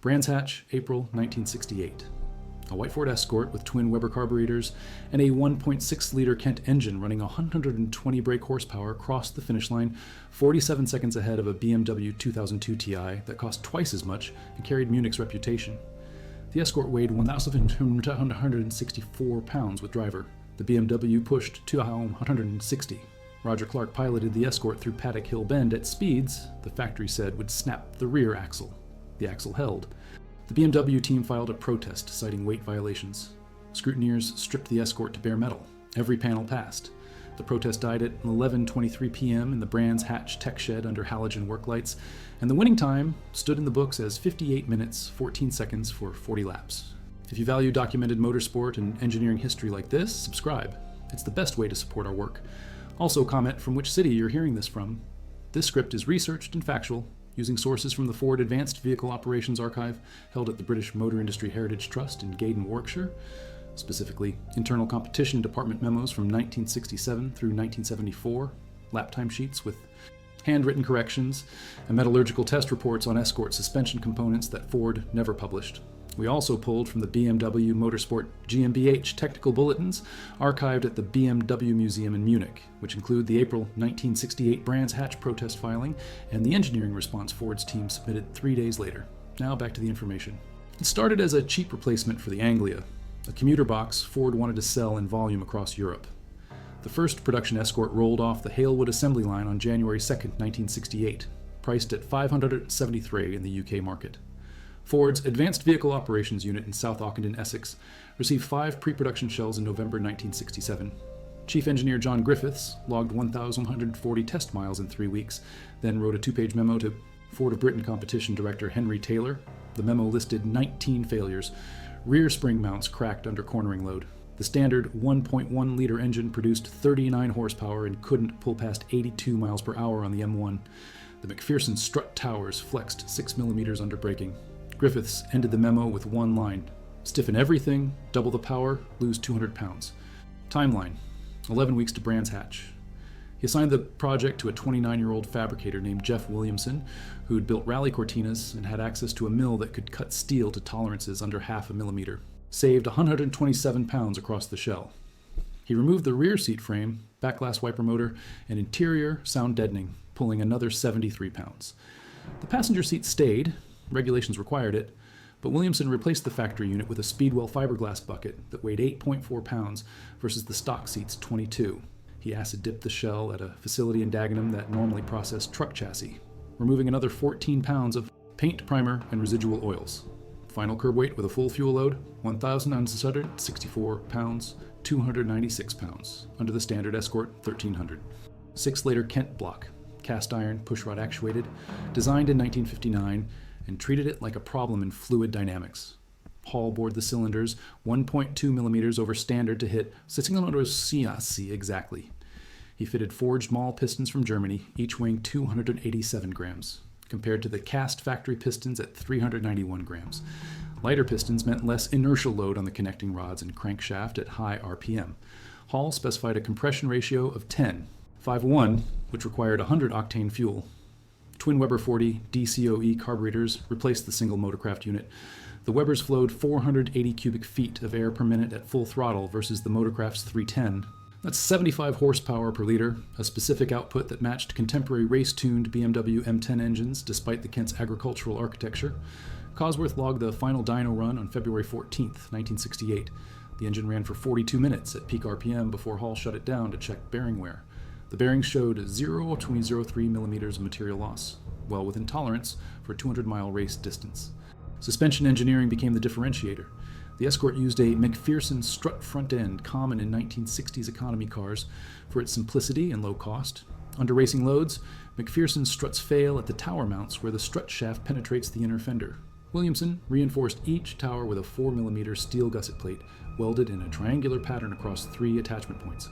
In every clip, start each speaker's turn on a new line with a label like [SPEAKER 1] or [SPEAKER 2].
[SPEAKER 1] Brands Hatch, April 1968. A white Ford Escort with twin Weber carburetors and a 1.6-liter Kent engine running 120 brake horsepower crossed the finish line 47 seconds ahead of a BMW 2002 Ti that cost twice as much and carried Munich's reputation. The Escort weighed 1,264 pounds with driver. The BMW pushed to 160. Roger Clark piloted the Escort through Paddock Hill Bend at speeds the factory said would snap the rear axle. The axle held. The BMW team filed a protest citing weight violations. Scrutineers stripped the Escort to bare metal. Every panel passed. The protest died at 11:23 p.m. in the Brands Hatch tech shed under halogen work lights, and the winning time stood in the books as 58 minutes, 14 seconds for 40 laps. If you value documented motorsport and engineering history like this, subscribe. It's the best way to support our work. Also comment from which city you're hearing this from. This script is researched and factual, using sources from the Ford Advanced Vehicle Operations Archive held at the British Motor Industry Heritage Trust in Gaydon, Warwickshire, specifically Internal Competition Department memos from 1967 through 1974, lap time sheets with handwritten corrections, and metallurgical test reports on Escort suspension components that Ford never published. We also pulled from the BMW Motorsport GmbH technical bulletins archived at the BMW Museum in Munich, which include the April 1968 Brands Hatch protest filing and the engineering response Ford's team submitted 3 days later. Now back to the information. It started as a cheap replacement for the Anglia, a commuter box Ford wanted to sell in volume across Europe. The first production Escort rolled off the Halewood assembly line on January 2, 1968, priced at $573 in the UK market. Ford's Advanced Vehicle Operations Unit in South Ockenden, Essex, received 5 pre-production shells in November 1967. Chief Engineer John Griffiths logged 1,140 test miles in 3 weeks, then wrote a 2-page memo to Ford of Britain Competition Director Henry Taylor. The memo listed 19 failures. Rear spring mounts cracked under cornering load. The standard 1.1-liter engine produced 39 horsepower and couldn't pull past 82 miles per hour on the M1. The McPherson strut towers flexed 6 millimeters under braking. Griffiths ended the memo with one line: stiffen everything, double the power, lose 200 pounds. Timeline: 11 weeks to Brands Hatch. He assigned the project to a 29-year-old fabricator named Jeff Williamson, who had built rally cortinas and had access to a mill that could cut steel to tolerances under half a millimeter. Saved 127 pounds across the shell. He removed the rear seat frame, back glass wiper motor, and interior sound deadening, pulling another 73 pounds. The passenger seat stayed. Regulations required it, but Williamson replaced the factory unit with a Speedwell fiberglass bucket that weighed 8.4 pounds versus the stock seat's 22. He acid dipped the shell at a facility in Dagenham that normally processed truck chassis, removing another 14 pounds of paint, primer, and residual oils. Final curb weight with a full fuel load, 1,964 pounds, 296 pounds. Under the standard Escort, 1,300. 6-liter Kent block, cast iron, pushrod actuated, designed in 1959, and treated it like a problem in fluid dynamics. Hall bored the cylinders 1.2 millimeters over standard to hit 600 cc exactly. He fitted forged Mahle pistons from Germany, each weighing 287 grams, compared to the cast factory pistons at 391 grams. Lighter pistons meant less inertial load on the connecting rods and crankshaft at high RPM. Hall specified a compression ratio of 10, 5:1, which required 100 octane fuel. Twin Weber 40 DCOE carburetors replaced the single motorcraft unit. The Webers flowed 480 cubic feet of air per minute at full throttle versus the motorcraft's 310. That's 75 horsepower per liter, a specific output that matched contemporary race-tuned BMW M10 engines despite the Kent's agricultural architecture. Cosworth logged the final dyno run on February 14, 1968. The engine ran for 42 minutes at peak RPM before Hall shut it down to check bearing wear. The bearings showed 0.03 millimeters of material loss, well within tolerance for a 200-mile race distance. Suspension engineering became the differentiator. The Escort used a McPherson strut front end common in 1960s economy cars for its simplicity and low cost. Under racing loads, McPherson struts fail at the tower mounts where the strut shaft penetrates the inner fender. Williamson reinforced each tower with a 4mm steel gusset plate, welded in a triangular pattern across 3 attachment points.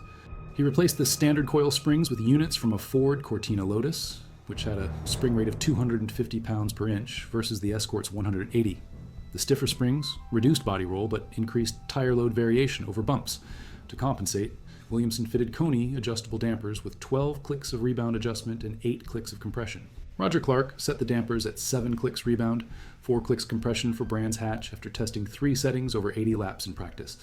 [SPEAKER 1] He replaced the standard coil springs with units from a Ford Cortina Lotus, which had a spring rate of 250 pounds per inch versus the Escort's 180. The stiffer springs reduced body roll but increased tire load variation over bumps. To compensate, Williamson fitted Coney adjustable dampers with 12 clicks of rebound adjustment and 8 clicks of compression. Roger Clark set the dampers at 7 clicks rebound, 4 clicks compression for Brands Hatch after testing 3 settings over 80 laps in practice.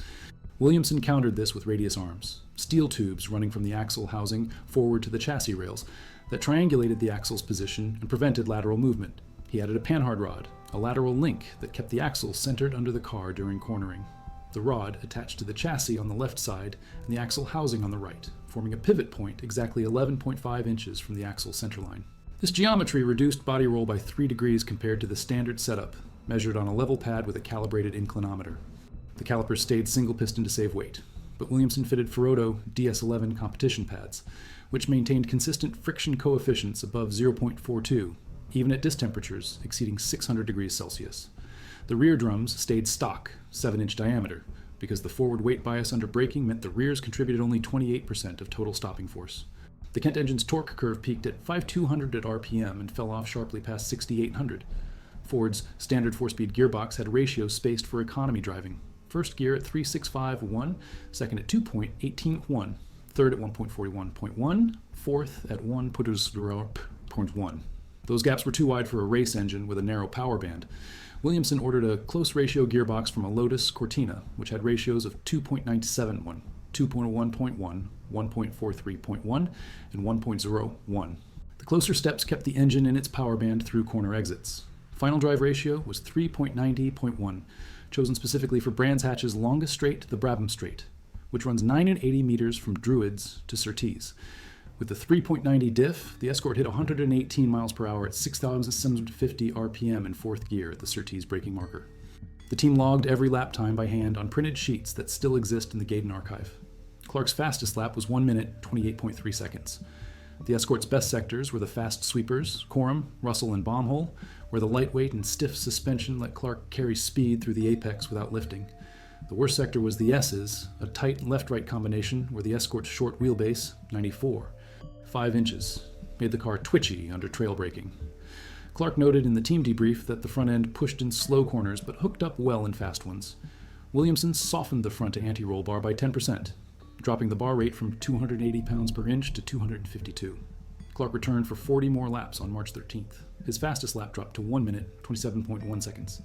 [SPEAKER 1] Williamson countered this with radius arms, steel tubes running from the axle housing forward to the chassis rails that triangulated the axle's position and prevented lateral movement. He added a panhard rod, a lateral link that kept the axle centered under the car during cornering. The rod attached to the chassis on the left side and the axle housing on the right, forming a pivot point exactly 11.5 inches from the axle centerline. This geometry reduced body roll by 3 degrees compared to the standard setup, measured on a level pad with a calibrated inclinometer. The calipers stayed single piston to save weight, but Williamson fitted Ferodo DS11 competition pads, which maintained consistent friction coefficients above 0.42, even at distemperatures exceeding 600 degrees Celsius. The rear drums stayed stock, 7-inch diameter, because the forward weight bias under braking meant the rears contributed only 28% of total stopping force. The Kent engine's torque curve peaked at 5,200 at RPM and fell off sharply past 6,800. Ford's standard 4-speed gearbox had ratios spaced for economy driving. First gear at 3.65.1, second at 2.18.1, third at 1.41.1, fourth at 1.1. Those gaps were too wide for a race engine with a narrow power band. Williamson ordered a close ratio gearbox from a Lotus Cortina, which had ratios of 2.971, 2.01.1, 1.43.1, and 1.01. The closer steps kept the engine in its power band through corner exits. Final drive ratio was 3.90.1, chosen specifically for Brands Hatch's longest straight, the Brabham Straight, which runs 980 meters from Druids to Surtees. With the 3.90 diff, the Escort hit 118 miles per hour at 6,750 RPM in 4th gear at the Surtees braking marker. The team logged every lap time by hand on printed sheets that still exist in the Gaydon archive. Clark's fastest lap was 1 minute, 28.3 seconds. The Escort's best sectors were the fast sweepers, Coram, Russell, and Bombhole, where the lightweight and stiff suspension let Clark carry speed through the apex without lifting. The worst sector was the S's, a tight left-right combination where the Escort's short wheelbase, 94, 5 inches, made the car twitchy under trail braking. Clark noted in the team debrief that the front end pushed in slow corners but hooked up well in fast ones. Williamson softened the front anti-roll bar by 10%, dropping the bar rate from 280 pounds per inch to 252. Clark returned for 40 more laps on March 13th. His fastest lap dropped to 1 minute, 27.1 seconds.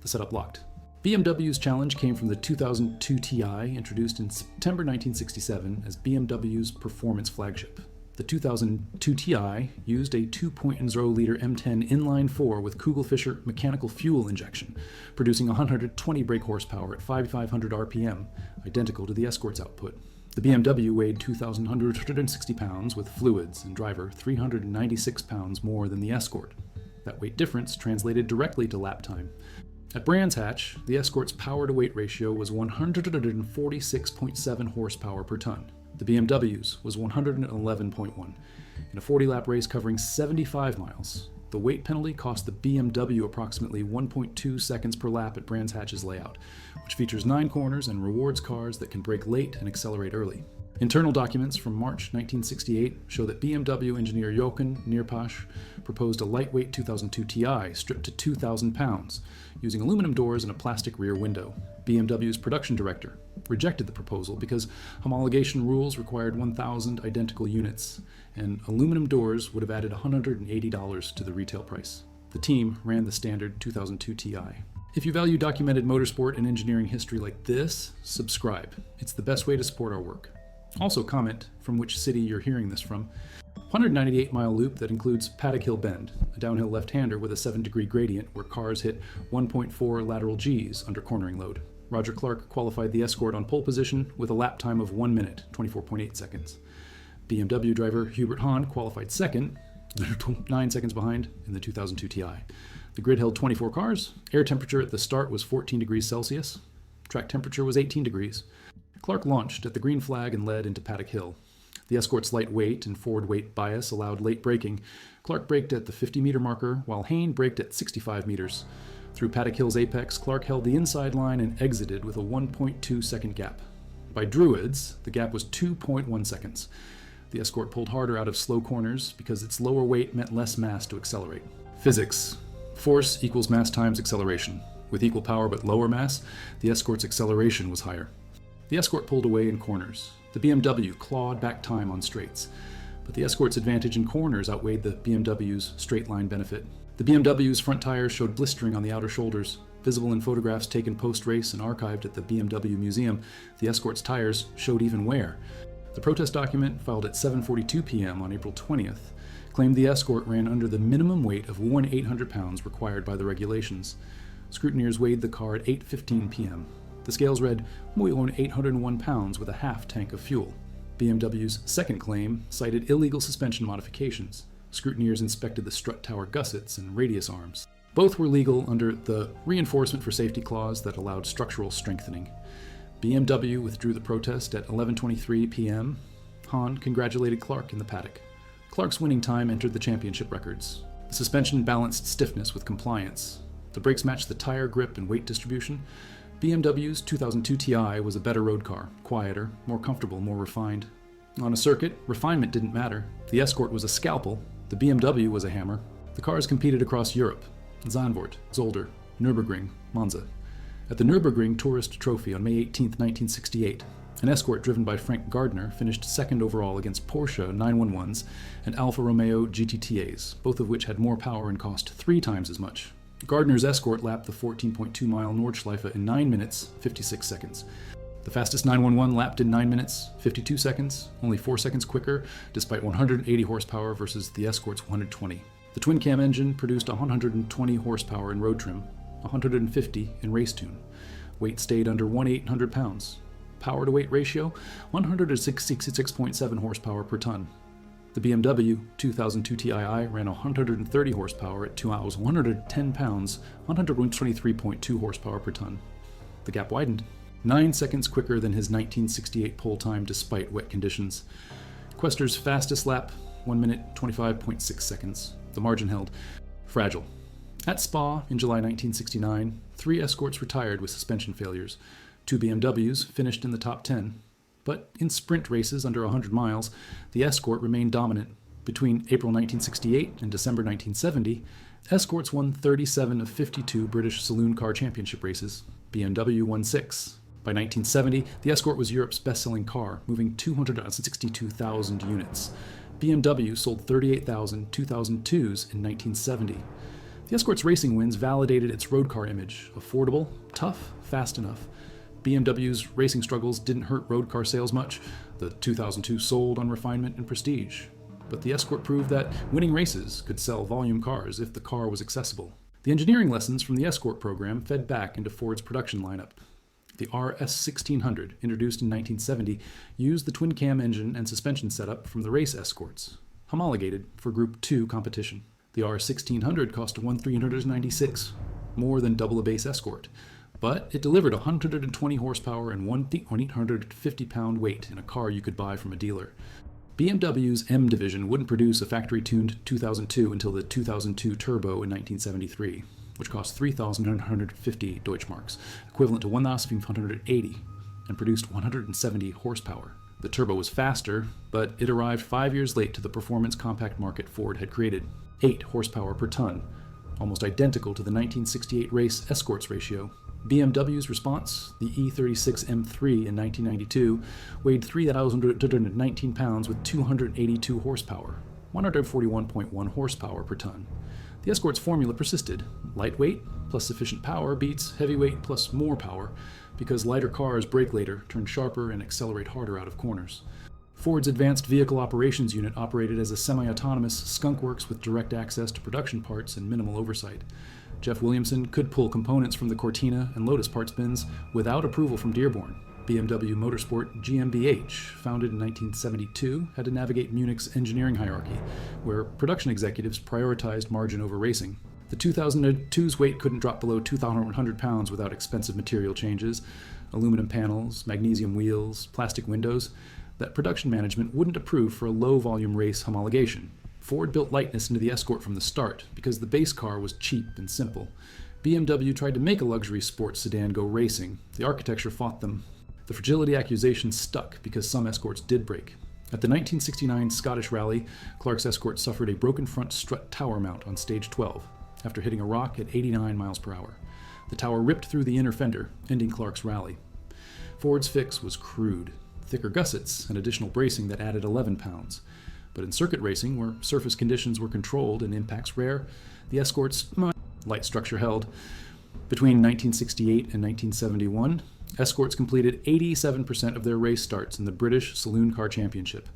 [SPEAKER 1] The setup locked. BMW's challenge came from the 2002 Ti, introduced in September 1967 as BMW's performance flagship. The 2002 Ti used a 2.0-liter M10 inline-4 with Kugelfischer mechanical fuel injection, producing 120 brake horsepower at 5,500 RPM, identical to the Escort's output. The BMW weighed 2,160 pounds with fluids and driver 396 pounds more than the Escort. That weight difference translated directly to lap time. At Brands Hatch, the Escort's power-to-weight ratio was 146.7 horsepower per ton. The BMW's was 111.1. In a 40-lap race covering 75 miles, the weight penalty cost the BMW approximately 1.2 seconds per lap at Brands Hatch's layout, which features 9 corners and rewards cars that can brake late and accelerate early. Internal documents from March 1968 show that BMW engineer Jochen Nierpasch proposed a lightweight 2002 Ti stripped to 2,000 pounds, using aluminum doors and a plastic rear window. BMW's production director rejected the proposal because homologation rules required 1,000 identical units, and aluminum doors would have added $180 to the retail price. The team ran the standard 2002 Ti. If you value documented motorsport and engineering history like this, subscribe. It's the best way to support our work. Also comment from which city you're hearing this from. 198-mile loop that includes Paddock Hill Bend, a downhill left-hander with a 7-degree gradient where cars hit 1.4 lateral Gs under cornering load. Roger Clark qualified the Escort on pole position with a lap time of 1 minute, 24.8 seconds. BMW driver Hubert Hahn qualified second, 9 seconds behind, in the 2002 Ti. The grid held 24 cars. Air temperature at the start was 14 degrees Celsius. Track temperature was 18 degrees. Clark launched at the green flag and led into Paddock Hill. The Escort's light weight and forward weight bias allowed late braking. Clark braked at the 50-meter marker, while Hayne braked at 65 meters. Through Paddock Hill's apex, Clark held the inside line and exited with a 1.2-second gap. By Druids, the gap was 2.1 seconds. The Escort pulled harder out of slow corners because its lower weight meant less mass to accelerate. Physics. Force equals mass times acceleration. With equal power but lower mass, the Escort's acceleration was higher. The Escort pulled away in corners. The BMW clawed back time on straights. but the Escort's advantage in corners outweighed the BMW's straight-line benefit. The BMW's front tires showed blistering on the outer shoulders. Visible in photographs taken post-race and archived at the BMW Museum, the Escort's tires showed even wear. The protest document, filed at 7:42 p.m. on April 20th, claimed the Escort ran under the minimum weight of 800 pounds required by the regulations. Scrutineers weighed the car at 8:15 p.m. The scales read, 801 pounds with a half tank of fuel. BMW's second claim cited illegal suspension modifications. Scrutineers inspected the strut tower gussets and radius arms. Both were legal under the reinforcement for safety clause that allowed structural strengthening. BMW withdrew the protest at 11:23 p.m. Hahn congratulated Clark in the paddock. Clark's winning time entered the championship records. The suspension balanced stiffness with compliance. The brakes matched the tire grip and weight distribution. BMW's 2002 Ti was a better road car, quieter, more comfortable, more refined. On a circuit, refinement didn't matter. The Escort was a scalpel, the BMW was a hammer. The cars competed across Europe: Zandvoort, Zolder, Nürburgring, Monza. At the Nürburgring Tourist Trophy on May 18, 1968, an Escort driven by Frank Gardner finished second overall against Porsche 911s and Alfa Romeo GTTAs, both of which had more power and cost 3 times as much. Gardner's Escort lapped the 14.2-mile Nordschleife in 9 minutes, 56 seconds. The fastest 911 lapped in 9 minutes, 52 seconds, only 4 seconds quicker, despite 180 horsepower versus the Escort's 120. The twin-cam engine produced 120 horsepower in road trim, 150 in race tune. Weight stayed under 1,800 pounds. Power-to-weight ratio, 166.7 horsepower per ton. The BMW 2002 Ti ran 130 horsepower at 2 hours, 110 pounds, 123.2 horsepower per ton. The gap widened, 9 seconds quicker than his 1968 pole time despite wet conditions. Quester's fastest lap, 1 minute 25.6 seconds. The margin held. Fragile. At Spa in July 1969, 3 Escorts retired with suspension failures. 2 BMWs finished in the top 10. But in sprint races under 100 miles, the Escort remained dominant. Between April 1968 and December 1970, Escorts won 37 of 52 British saloon car championship races. BMW won 6. By 1970, the Escort was Europe's best-selling car, moving 262,000 units. BMW sold 38,000 2002s in 1970. The Escort's racing wins validated its road car image: affordable, tough, fast enough. BMW's racing struggles didn't hurt road car sales much. The 2002 sold on refinement and prestige. But the Escort proved that winning races could sell volume cars if the car was accessible. The engineering lessons from the Escort program fed back into Ford's production lineup. The RS1600, introduced in 1970, used the twin-cam engine and suspension setup from the race Escorts, homologated for Group 2 competition. The RS1600 cost $1,396, more than double a base Escort, but it delivered 120 horsepower and 1,850-pound weight in a car you could buy from a dealer. BMW's M division wouldn't produce a factory-tuned 2002 until the 2002 Turbo in 1973, which cost 3,950 Deutschmarks, equivalent to 1,580, and produced 170 horsepower. The Turbo was faster, but it arrived 5 years late to the performance compact market Ford had created: 8 horsepower per ton, almost identical to the 1968 race Escorts ratio. BMW's response, the E36 M3 in 1992, weighed 3,119 pounds with 282 horsepower, 141.1 horsepower per ton. The Escort's formula persisted: lightweight plus sufficient power beats heavyweight plus more power, because lighter cars brake later, turn sharper, and accelerate harder out of corners. Ford's Advanced Vehicle Operations Unit operated as a semi-autonomous skunkworks with direct access to production parts and minimal oversight. Jeff Williamson could pull components from the Cortina and Lotus parts bins without approval from Dearborn. BMW Motorsport GmbH, founded in 1972, had to navigate Munich's engineering hierarchy, where production executives prioritized margin over racing. The 2002's weight couldn't drop below 2,100 pounds without expensive material changes, aluminum panels, magnesium wheels, plastic windows, that production management wouldn't approve for a low-volume race homologation. Ford built lightness into the Escort from the start because the base car was cheap and simple. BMW tried to make a luxury sports sedan go racing. The architecture fought them. The fragility accusation stuck because some Escorts did break. At the 1969 Scottish Rally, Clark's Escort suffered a broken front strut tower mount on stage 12 after hitting a rock at 89 miles per hour. The tower ripped through the inner fender, ending Clark's rally. Ford's fix was crude: thicker gussets and additional bracing that added 11 pounds. But in circuit racing, where surface conditions were controlled and impacts rare, the Escort's light structure held. Between 1968 and 1971, Escorts completed 87% of their race starts in the British Saloon Car Championship.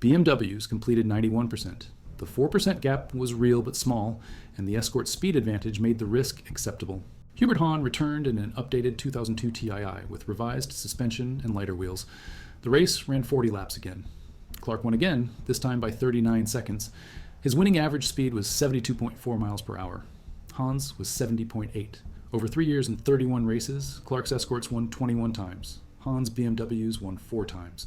[SPEAKER 1] BMWs completed 91%. The 4% gap was real but small, and the Escort's speed advantage made the risk acceptable. Hubert Hahn returned in an updated 2002 TII with revised suspension and lighter wheels. The race ran 40 laps again. Clark won again, this time by 39 seconds. His winning average speed was 72.4 miles per hour. Hahn's was 70.8. Over 3 years and 31 races, Clark's Escorts won 21 times. Hahn's BMWs won 4 times.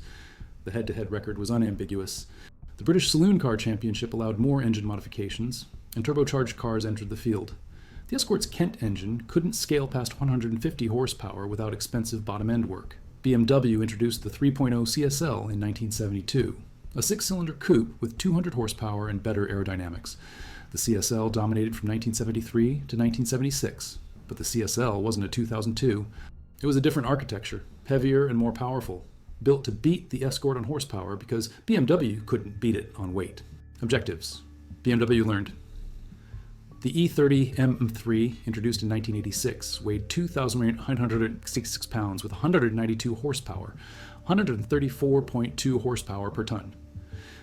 [SPEAKER 1] The head-to-head record was unambiguous. The British Saloon Car Championship allowed more engine modifications, and turbocharged cars entered the field. The Escort's Kent engine couldn't scale past 150 horsepower without expensive bottom-end work. BMW introduced the 3.0 CSL in 1972, a 6-cylinder coupe with 200 horsepower and better aerodynamics. The CSL dominated from 1973 to 1976, but the CSL wasn't a 2002. It was a different architecture, heavier and more powerful, built to beat the Escort on horsepower because BMW couldn't beat it on weight. Objectives. BMW learned. The E30 M3, introduced in 1986, weighed 2,966 pounds with 192 horsepower, 134.2 horsepower per ton.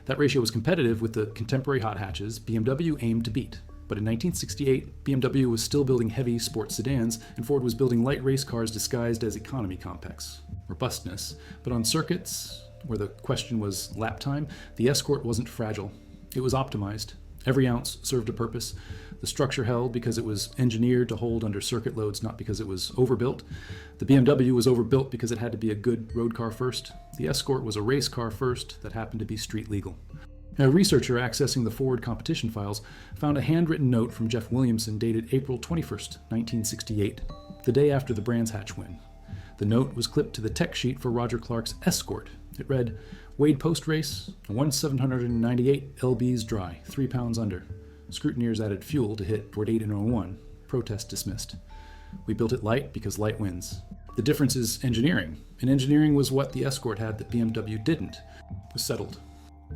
[SPEAKER 1] That ratio was competitive with the contemporary hot hatches BMW aimed to beat. But in 1968, BMW was still building heavy sports sedans, and Ford was building light race cars disguised as economy compacts. Robustness. But on circuits, where the question was lap time, the Escort wasn't fragile. It was optimized. Every ounce served a purpose. The structure held because it was engineered to hold under circuit loads, not because it was overbuilt. The BMW was overbuilt because it had to be a good road car first. The Escort was a race car first that happened to be street legal. A researcher accessing the Ford competition files found a handwritten note from Jeff Williamson dated April 21st, 1968, the day after the Brands Hatch win. The note was clipped to the tech sheet for Roger Clark's Escort. It read, "Weighed post-race, 1,798 lbs dry, 3 pounds under. Scrutineers added fuel to hit toward 8:01. Protest dismissed. We built it light because light wins." The difference is engineering, and engineering was what the Escort had that BMW didn't. It was settled.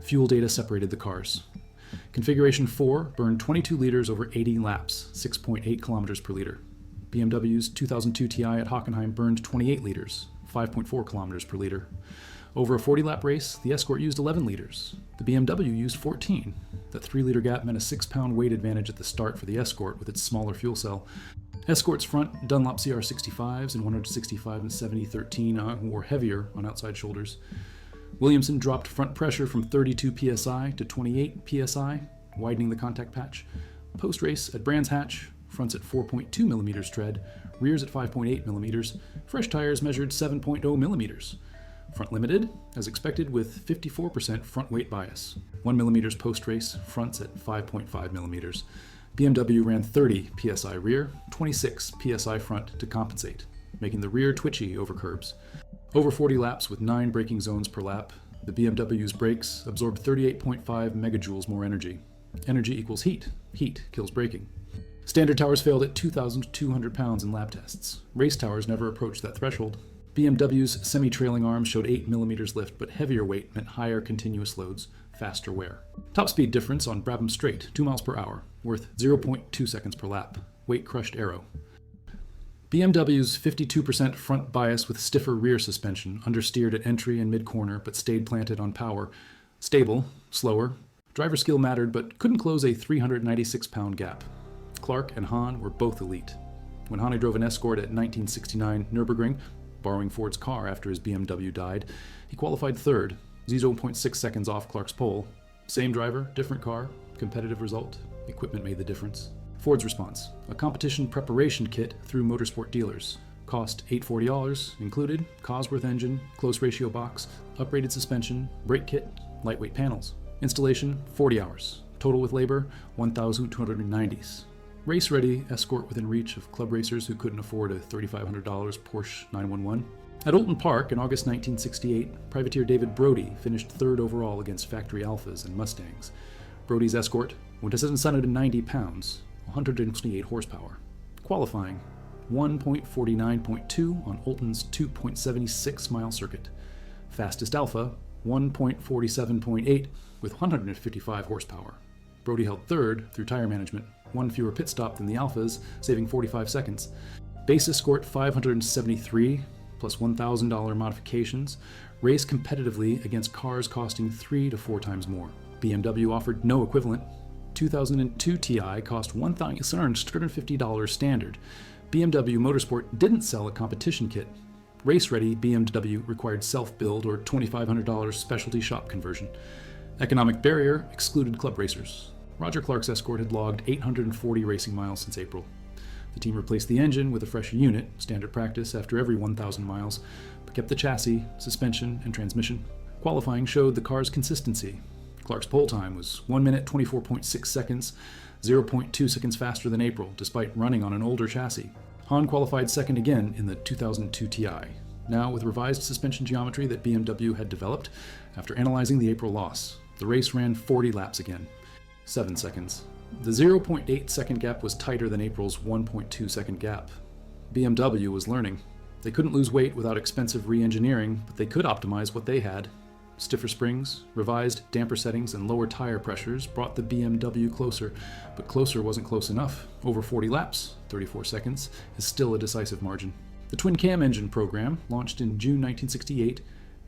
[SPEAKER 1] Fuel data separated the cars. Configuration 4 burned 22 liters over 80 laps, 6.8 kilometers per liter. BMW's 2002 Ti at Hockenheim burned 28 liters, 5.4 kilometers per liter. Over a 40-lap race, the Escort used 11 liters. The BMW used 14. That 3-liter gap meant a 6-pound weight advantage at the start for the Escort with its smaller fuel cell. Escort's front Dunlop CR65s and 165 and 7013 were heavier on outside shoulders. Williamson dropped front pressure from 32 psi to 28 psi, widening the contact patch. Post-race at Brands Hatch, fronts at 4.2 millimeters tread, rears at 5.8 millimeters, fresh tires measured 7.0 millimeters. Front limited, as expected, with 54% front weight bias. 1 millimeters post-race, fronts at 5.5 millimeters. BMW ran 30 psi rear, 26 psi front to compensate, making the rear twitchy over curbs. Over 40 laps with 9 braking zones per lap, the BMW's brakes absorbed 38.5 megajoules more energy. Energy equals heat. Heat kills braking. Standard towers failed at 2,200 pounds in lap tests. Race towers never approached that threshold. BMW's semi-trailing arms showed 8 millimeters lift, but heavier weight meant higher continuous loads, faster wear. Top speed difference on Brabham Straight, 2 miles per hour, worth 0.2 seconds per lap. Weight crushed aero. BMW's 52% front bias with stiffer rear suspension, understeered at entry and mid-corner, but stayed planted on power. Stable, slower. Driver skill mattered, but couldn't close a 396-pound gap. Clark and Hahn were both elite. When Hahn drove an Escort at 1969 Nürburgring, borrowing Ford's car after his BMW died, he qualified third, 0.6 seconds off Clark's pole. Same driver, different car, competitive result. Equipment made the difference. Ford's response: a competition preparation kit through motorsport dealers. Cost $840, included Cosworth engine, close ratio box, uprated suspension, brake kit, lightweight panels. Installation, 40 hours. Total with labor, 1,290s. Race-ready Escort within reach of club racers who couldn't afford a $3,500 Porsche 911. At Oulton Park in August 1968, privateer David Brody finished third overall against factory Alphas and Mustangs. Brody's Escort went to 790 pounds, 128 horsepower. Qualifying, 1.49.2 on Oulton's 2.76-mile circuit. Fastest Alpha, 1.47.8 with 155 horsepower. Brody held third through tire management, one fewer pit stop than the Alphas, saving 45 seconds. Base Escort 573 plus $1,000 modifications raced competitively against cars costing 3 to 4 times more. BMW offered no equivalent. 2002 Ti cost $1,650 standard. BMW Motorsport didn't sell a competition kit. Race-ready BMW required self-build or $2,500 specialty shop conversion. Economic barrier excluded club racers. Roger Clark's Escort had logged 840 racing miles since April. The team replaced the engine with a fresher unit, standard practice after every 1,000 miles, but kept the chassis, suspension, and transmission. Qualifying showed the car's consistency. Clark's pole time was 1 minute 24.6 seconds, 0.2 seconds faster than April, despite running on an older chassis. Hahn qualified second again in the 2002 Ti, now with revised suspension geometry that BMW had developed after analyzing the April loss. The race ran 40 laps again, 7 seconds. The 0.8 second gap was tighter than April's 1.2 second gap. BMW was learning. They couldn't lose weight without expensive re-engineering, but they could optimize what they had. Stiffer springs, revised damper settings, and lower tire pressures brought the BMW closer, but closer wasn't close enough. Over 40 laps, 34 seconds, is still a decisive margin. The twin-cam engine program, launched in June 1968,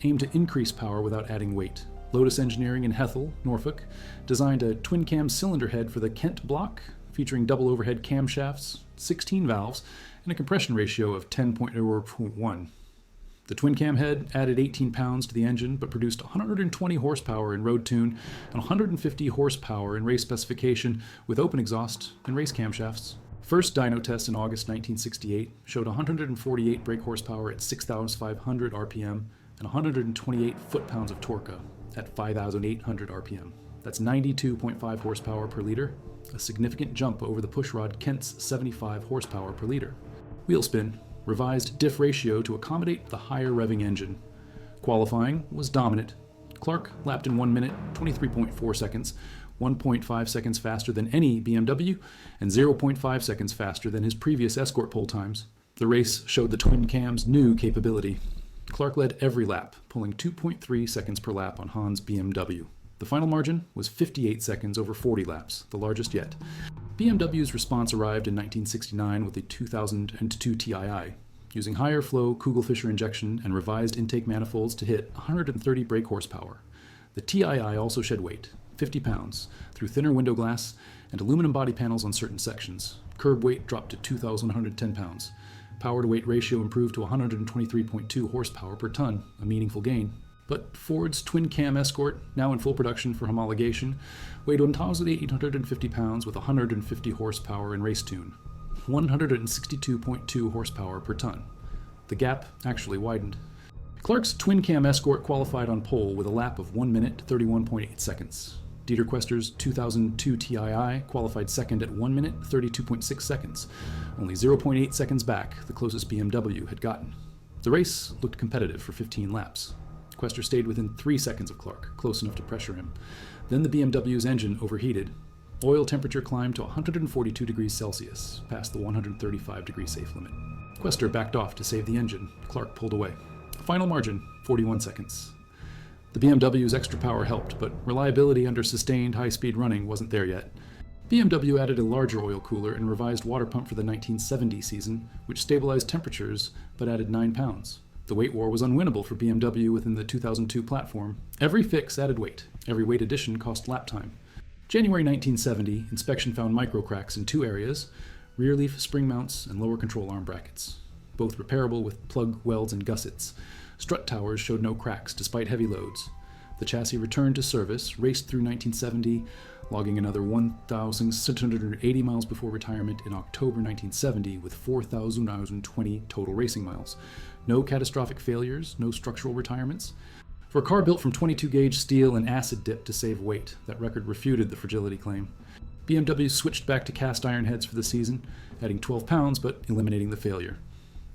[SPEAKER 1] aimed to increase power without adding weight. Lotus Engineering in Hethel, Norfolk, designed a twin-cam cylinder head for the Kent block, featuring double overhead camshafts, 16 valves, and a compression ratio of 10.01. The twin-cam head added 18 pounds to the engine, but produced 120 horsepower in road tune and 150 horsepower in race specification with open exhaust and race camshafts. First dyno test in August 1968 showed 148 brake horsepower at 6,500 RPM and 128 foot-pounds of torque at 5,800 RPM. That's 92.5 horsepower per liter, a significant jump over the pushrod Kent's 75 horsepower per liter. Wheel spin, revised diff ratio to accommodate the higher revving engine. Qualifying was dominant. Clark lapped in 1 minute, 23.4 seconds, 1.5 seconds faster than any BMW, and 0.5 seconds faster than his previous Escort pole times. The race showed the twin cam's new capability. Clark led every lap, pulling 2.3 seconds per lap on Hahn's BMW. The final margin was 58 seconds over 40 laps, the largest yet. BMW's response arrived in 1969 with the 2002 Tii, using higher flow Kugelfischer injection and revised intake manifolds to hit 130 brake horsepower. The Tii also shed weight, 50 pounds, through thinner window glass and aluminum body panels on certain sections. Curb weight dropped to 2,110 pounds. Power to weight ratio improved to 123.2 horsepower per ton, a meaningful gain. But Ford's twin-cam Escort, now in full production for homologation, weighed 1,850 pounds with 150 horsepower in race tune, 162.2 horsepower per ton. The gap actually widened. Clark's twin-cam Escort qualified on pole with a lap of 1 minute 31.8 seconds. Dieter Quester's 2002 Tii qualified second at 1 minute 32.6 seconds, only 0.8 seconds back the closest BMW had gotten. The race looked competitive for 15 laps. Quester stayed within 3 seconds of Clark, close enough to pressure him. Then the BMW's engine overheated. Oil temperature climbed to 142 degrees Celsius, past the 135 degree safe limit. Quester backed off to save the engine. Clark pulled away. Final margin, 41 seconds. The BMW's extra power helped, but reliability under sustained high-speed running wasn't there yet. BMW added a larger oil cooler and revised water pump for the 1970 season, which stabilized temperatures but added 9 pounds. The weight war was unwinnable for BMW within the 2002 platform. Every fix added weight. Every weight addition cost lap time. January 1970, inspection found micro cracks in 2 areas, rear leaf spring mounts and lower control arm brackets, both repairable with plug welds and gussets. Strut towers showed no cracks despite heavy loads. The chassis returned to service, raced through 1970, logging another 1,680 miles before retirement in October 1970 with 4,020 total racing miles. No catastrophic failures, no structural retirements. For a car built from 22-gauge steel and acid dip to save weight, that record refuted the fragility claim. BMW switched back to cast iron heads for the season, adding 12 pounds but eliminating the failure.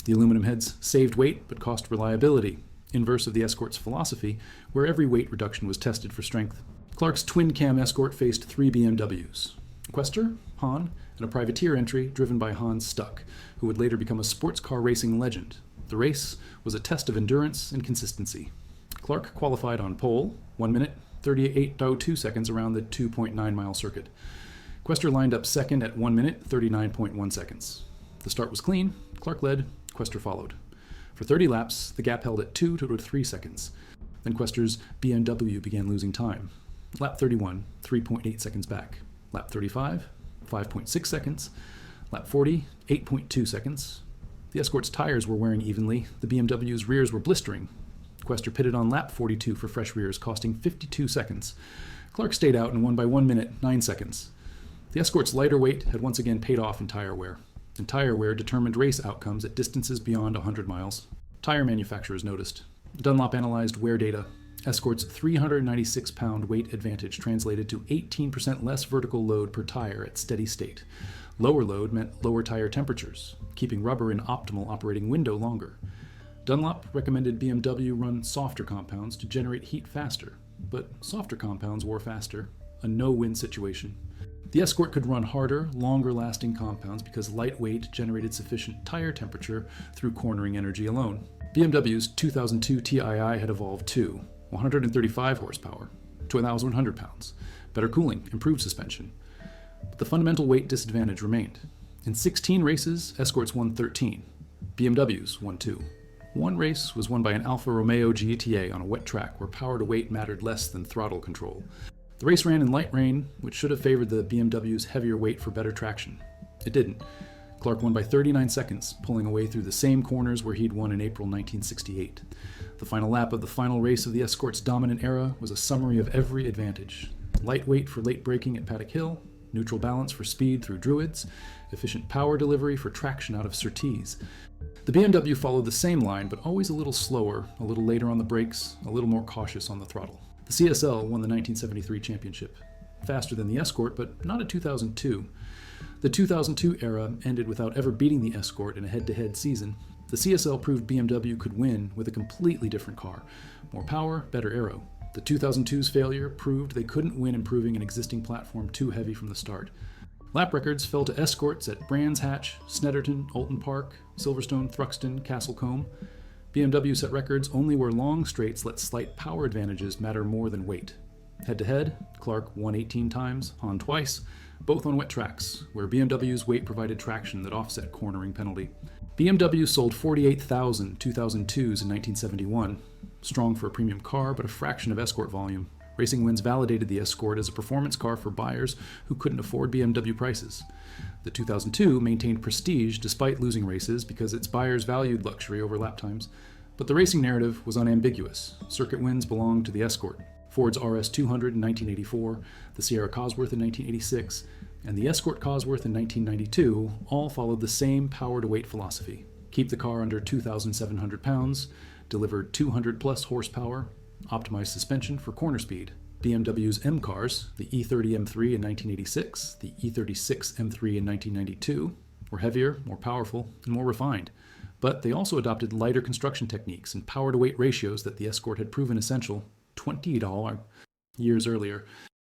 [SPEAKER 1] The aluminum heads saved weight but cost reliability, inverse of the Escort's philosophy, where every weight reduction was tested for strength. Clark's twin-cam Escort faced 3 BMWs, Quester, Hahn, and a privateer entry driven by Hans Stuck, who would later become a sports car racing legend. The race was a test of endurance and consistency. Clark qualified on pole, 1 minute, 38.02 seconds around the 2.9-mile circuit. Quester lined up second at 1 minute, 39.1 seconds. The start was clean. Clark led, Quester followed. For 30 laps, the gap held at 2 to 3 seconds. Then Quester's BMW began losing time. Lap 31, 3.8 seconds back. Lap 35, 5.6 seconds. Lap 40, 8.2 seconds. The Escort's tires were wearing evenly. The BMW's rears were blistering. Quester pitted on lap 42 for fresh rears, costing 52 seconds. Clark stayed out and won by 1 minute, 9 seconds. The Escort's lighter weight had once again paid off in tire wear. And tire wear determined race outcomes at distances beyond 100 miles. Tire manufacturers noticed. Dunlop analyzed wear data. Escort's 396-pound weight advantage translated to 18% less vertical load per tire at steady state. Lower load meant lower tire temperatures, keeping rubber in optimal operating window longer. Dunlop recommended BMW run softer compounds to generate heat faster, but softer compounds wore faster, a no-win situation. The Escort could run harder, longer-lasting compounds because lightweight generated sufficient tire temperature through cornering energy alone. BMW's 2002 Tii had evolved too, 135 horsepower to 1,100 pounds, better cooling, improved suspension. But the fundamental weight disadvantage remained. In 16 races, Escorts won 13. BMWs won 2. One race was won by an Alfa Romeo GTA on a wet track where power to weight mattered less than throttle control. The race ran in light rain, which should have favored the BMW's heavier weight for better traction. It didn't. Clark won by 39 seconds, pulling away through the same corners where he'd won in April 1968. The final lap of the final race of the Escort's dominant era was a summary of every advantage. Lightweight for late braking at Paddock Hill, neutral balance for speed through Druids, efficient power delivery for traction out of Surtees. The BMW followed the same line, but always a little slower, a little later on the brakes, a little more cautious on the throttle. The CSL won the 1973 championship. Faster than the Escort, but not at 2002. The 2002 era ended without ever beating the Escort in a head-to-head season. The CSL proved BMW could win with a completely different car. More power, better aero. The 2002's failure proved they couldn't win improving an existing platform too heavy from the start. Lap records fell to Escorts at Brands Hatch, Snetterton, Oulton Park, Silverstone, Thruxton, Castlecombe. BMW set records only where long straights let slight power advantages matter more than weight. Head-to-head, Clark won 18 times, Hahn twice, both on wet tracks, where BMW's weight provided traction that offset cornering penalty. BMW sold 48,000 2002s in 1971, strong for a premium car, but a fraction of Escort volume. Racing Wins validated the Escort as a performance car for buyers who couldn't afford BMW prices. The 2002 maintained prestige despite losing races because its buyers valued luxury over lap times. But the racing narrative was unambiguous. Circuit wins belonged to the Escort. Ford's RS200 in 1984, the Sierra Cosworth in 1986, and the Escort Cosworth in 1992 all followed the same power-to-weight philosophy. Keep the car under 2,700 pounds, deliver 200-plus horsepower, optimized suspension for corner speed. BMW's M cars, the E30 M3 in 1986, the E36 M3 in 1992, were heavier, more powerful, and more refined. But they also adopted lighter construction techniques and power-to-weight ratios that the Escort had proven essential 20 years earlier.